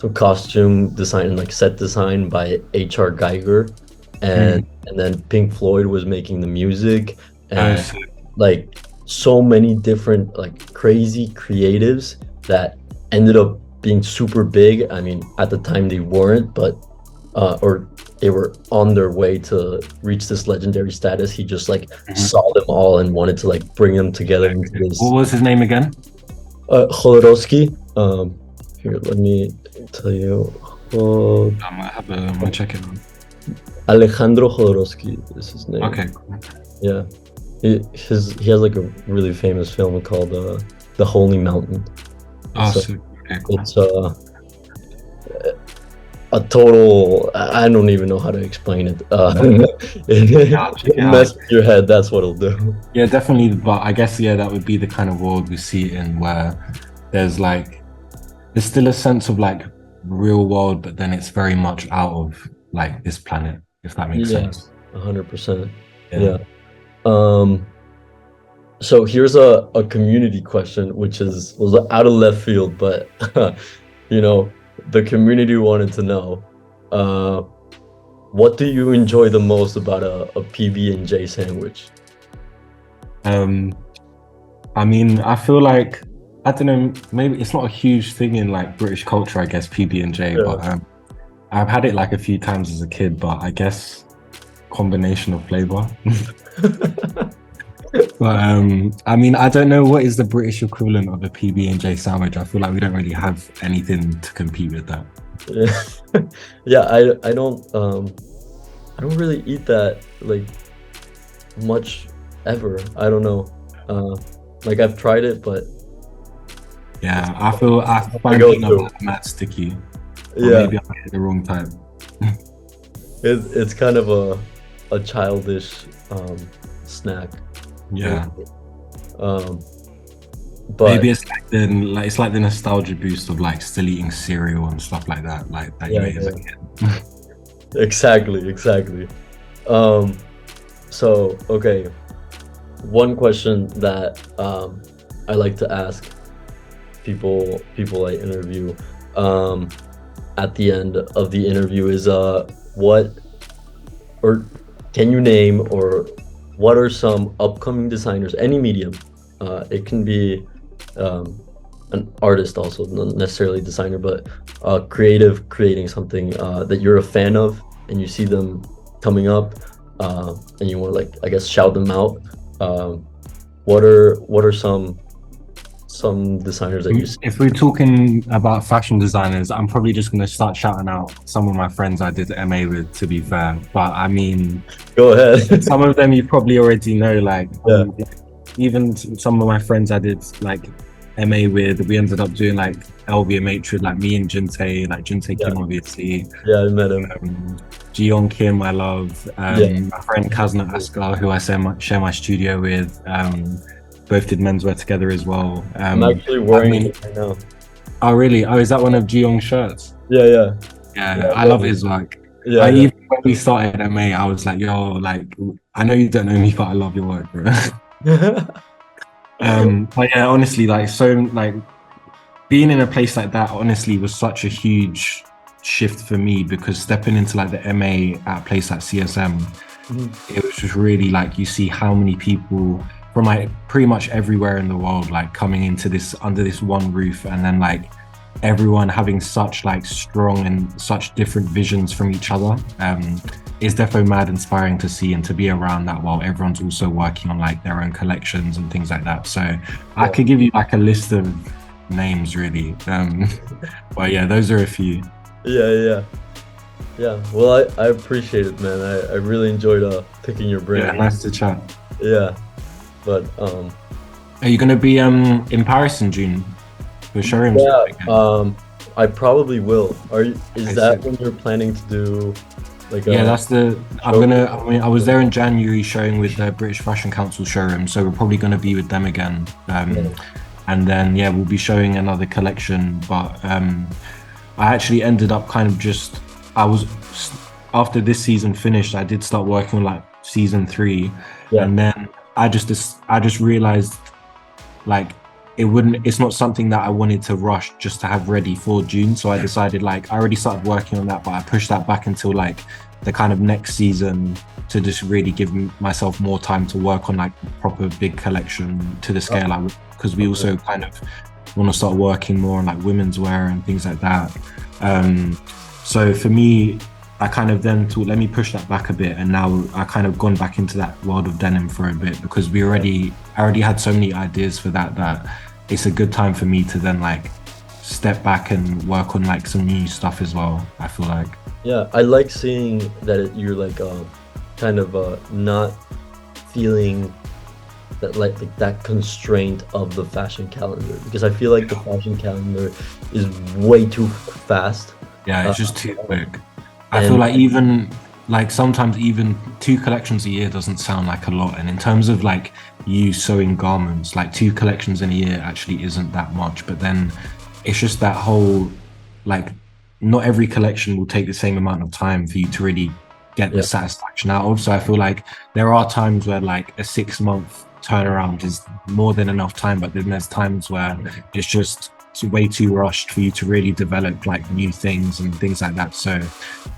some costume design and like set design by H.R. Geiger, and then Pink Floyd was making the music, and So like so many different like crazy creatives that ended up being super big. I mean, at the time they weren't, but or they were on their way to reach this legendary status. He just like saw them all and wanted to like bring them together into this. what was his name again? Jodorowsky. Here, let me tell you. I might have I'm gonna check it out. Alejandro Jodorowsky is his name. Okay, cool. Yeah. He has like a really famous film called The Holy Mountain. Oh, So so, okay, cool. it's a total, I don't even know how to explain it. I'll check it It'll out. mess with your head, that's what it'll do. Yeah, definitely. But I guess, yeah, that would be the kind of world we see it in, where there's like, there's still a sense of like real world, but then it's very much out of like this planet, if that makes Yeah, sense. 100%. Yeah. Yeah. Um, so here's a community question, which was out of left field, but you know, the community wanted to know, uh, what do you enjoy the most about a PB&J sandwich? Um, I mean, I feel like I don't know, maybe it's not a huge thing in like British culture, I guess, PB&J, Yeah. but I've had it like a few times as a kid, but I guess combination of flavor. But I mean, I don't know what is the British equivalent of a PB&J sandwich. I feel like we don't really have anything to compete with that. Yeah. Yeah, I don't really eat that like much ever. I don't know. Uh, like I've tried it, but it's Yeah, I not my find peanut go-to. butter mad sticky, or Yeah, maybe I get the wrong type. it's kind of a childish snack. Yeah, Really. Um, maybe but it's like the nostalgia boost of like still eating cereal and stuff like that, like that you yeah, ate as a yeah, kid. exactly, exactly. Um, so okay, one question that I like to ask people I interview um at the end of the interview is what or can you name or what are some upcoming designers, any medium, it can be um an artist also, not necessarily designer, but creative, creating something that you're a fan of and you see them coming up, and you want to, like, I guess, shout them out. um what are some designers that you see? If we're talking about fashion designers, I'm probably just going to start shouting out some of my friends I did MA with, to be fair. But I mean, Go ahead. some of them you probably already know, like Yeah, even some of my friends I did like MA with, we ended up doing like LVMH with like me and Jinte, like Jinte yeah, Kim, obviously. yeah, I met him. Jiyoung Kim, I love. Yeah, My friend Kazna Askar, who I share my studio with. Both did menswear together as well. I'm actually I wearing mean, it right now. oh really? Oh, is that one of Jiyoung's shirts? Yeah, yeah, Yeah, yeah, I I love love it. his work. Yeah, I yeah. even when we started MA, I was like, yo, like I know you don't know me, but I love your work, bro. But yeah, honestly, like so like being in a place like that honestly was such a huge shift for me because stepping into like the MA at a place like CSM, Mhm. it was just really like you see how many people from like pretty much everywhere in the world like coming into this under this one roof and then like everyone having such like strong and such different visions from each other. It's definitely mad inspiring to see and to be around that while everyone's also working on like their own collections and things like that. So I Yeah, could give you like a list of names really. But yeah, those are a few. yeah, yeah, yeah. Well, I appreciate it, man. I really enjoyed picking your Yeah, brain. nice to chat. Yeah, but Are you gonna be in Paris in June for showrooms yeah, again? I probably will. Is Okay, that sick. when you're planning to do like Yeah, a that's the. I'm show? gonna. I mean, I was there in January showing with the British Fashion Council showroom, so we're probably gonna be with them again. Yeah, And then yeah, we'll be showing another collection. But I actually ended up kind of just. I was after this season finished, I did start working on like season three, yeah, and then I just realized like it's not something that I wanted to rush just to have ready for June. So I decided like I already started working on that, but I pushed that back until like the kind of next season to just really give myself more time to work on like proper big collection to the scale I would, because we okay. also kind of want to start working more on like women's wear and things like that. Um, so for me, I kind of then thought, let me push that back a bit, and now I kind of gone back into that world of denim for a bit because I already had so many ideas for that it's a good time for me to then like step back and work on like some new stuff as well. I feel like Yeah, I like seeing that you're like kind of not feeling that like that constraint of the fashion calendar, because I feel like the fashion calendar is way too fast. yeah, Uh, it's just too quick. I feel and like even like sometimes even two collections a year doesn't sound like a lot, and in terms of like you sewing garments, like two collections in a year actually isn't that much. But then it's just that whole like not every collection will take the same amount of time for you to really get the Yeah. satisfaction out of. So I feel like there are times where like a 6 month turnaround is more than enough time, but then there's times where it's just way too rushed for you to really develop like new things and things like that. So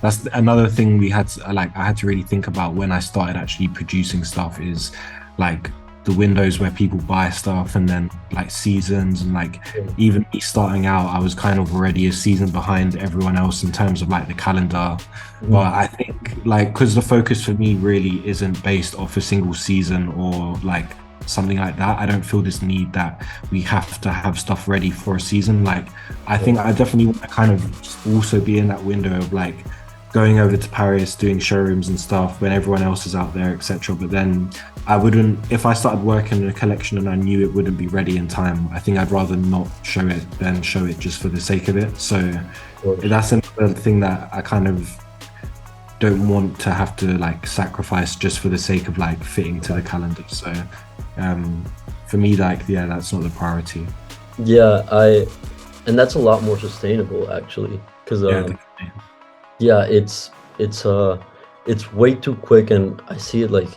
that's another thing we had to, like I had to really think about when I started actually producing stuff is like the windows where people buy stuff and then like seasons and like even me starting out I was kind of already a season behind everyone else in terms of like the calendar. But I think like because the focus for me really isn't based off a single season or like something like that, I don't feel this need that we have to have stuff ready for a season. Like I think I definitely want to kind of also be in that window of like going over to Paris, doing showrooms and stuff when everyone else is out there, etc. But then I wouldn't, if I started working in a collection and I knew it wouldn't be ready in time, I think I'd rather not show it than show it just for the sake of it. So that's another thing that I kind of don't want to have to like sacrifice just for the sake of like fitting to the calendar. So for me, like, yeah, that's not the priority. Yeah, and that's a lot more sustainable actually, because Yeah, definitely. yeah, it's way too quick, and I see it like,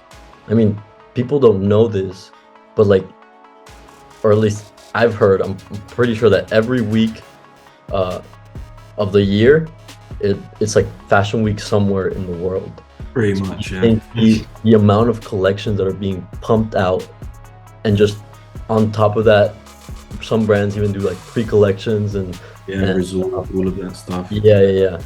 I mean, people don't know this, but like, or at least I've heard, I'm pretty sure that every week uh of the year, it's like fashion week somewhere in the world. Pretty So much, I yeah. think the amount of collections that are being pumped out, and just on top of that, some brands even do like pre-collections Yeah, and resort, all of that stuff. yeah, yeah, yeah.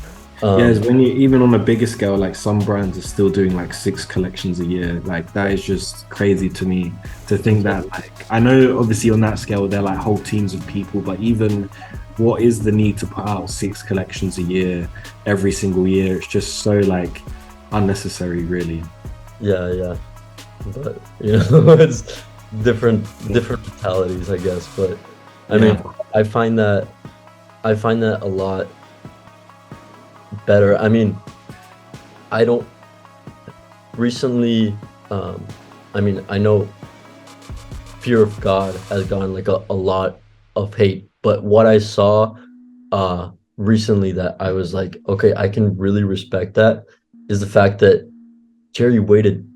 Yeah, Um, it's when you even on a bigger scale, like some brands are still doing like 6 collections a year. Like that is just crazy to me to think that like I know obviously on that scale they're like whole teams of people, but even what is the need to put out 6 collections a year every single year? It's just so like unnecessary, really. yeah, yeah. But you know, it's different mentalities, I guess. But I mean, Yeah, I find that I find that a lot better. I mean, I don't recently. Um, I mean, I know fear of God has gotten like a lot of hate, but what I saw recently that I was like, okay, I can really respect that, is the fact that Jerry waited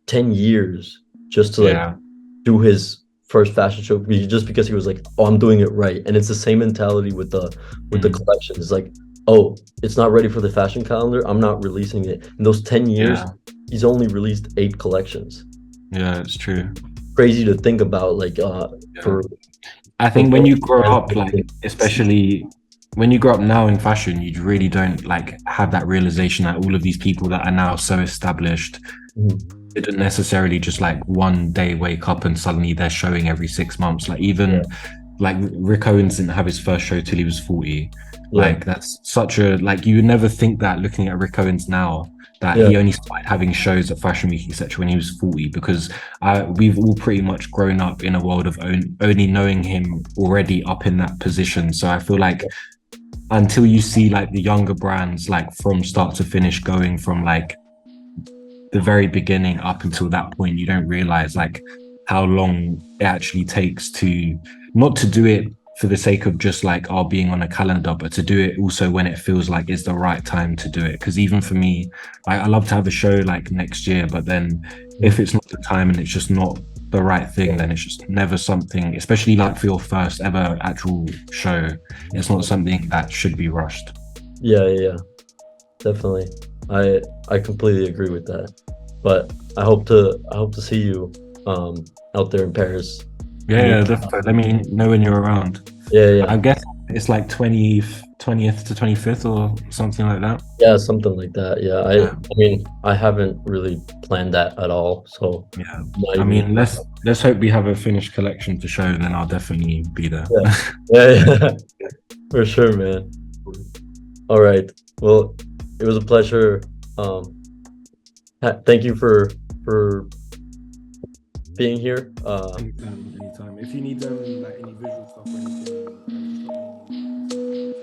10 years just to like yeah. do his first fashion show, just because he was like, oh, I'm doing it right. And it's the same mentality with the Mm, collection. It's like, oh, it's not ready for the fashion calendar, I'm not releasing it. In those 10 years, yeah, he's only released 8 collections. yeah, it's true. Crazy to think about, like Yeah. for I for think when you grow up, like brands. especially when you grow up now in fashion, you really don't like have that realization that all of these people that are now so established Mhm. didn't necessarily just like one day wake up and suddenly they're showing every 6 months. Like even like Rick Owens didn't have his first show till he was 40. Yeah, Like that's such a like you would never think that looking at Rick Owens now that yeah, he only started having shows at Fashion Week, etc., when he was 40, because we've all pretty much grown up in a world of only knowing him already up in that position. So I feel like until you see like the younger brands like from start to finish going from like the very beginning up until that point, you don't realize like how long it actually takes to not to do it for the sake of just like being on a calendar, but to do it also when it feels like it's the right time to do it. Because even for me, I love to have a show like next year, but then if mhm, it's not the time and it's just not the right thing, then it's just never something, especially like for your first ever actual show, it's not something that should be rushed. yeah, yeah, yeah, definitely. I completely agree with that. But I hope to see you out there in Paris. Yeah, Any yeah, definitely. Let me know when you're around. Yeah, yeah, I guess it's like 20th to 25th or something like that. yeah, something like that. Yeah, Yeah, I mean, I haven't really planned that at all, so yeah. might I even mean, let's hope we have a finished collection to show, then I'll definitely be there. yeah, yeah, yeah, for sure, man. All right. Well, it was a pleasure. Um, thank you for being here. Anytime, anytime. If you need like any visual stuff or anything, just let me know.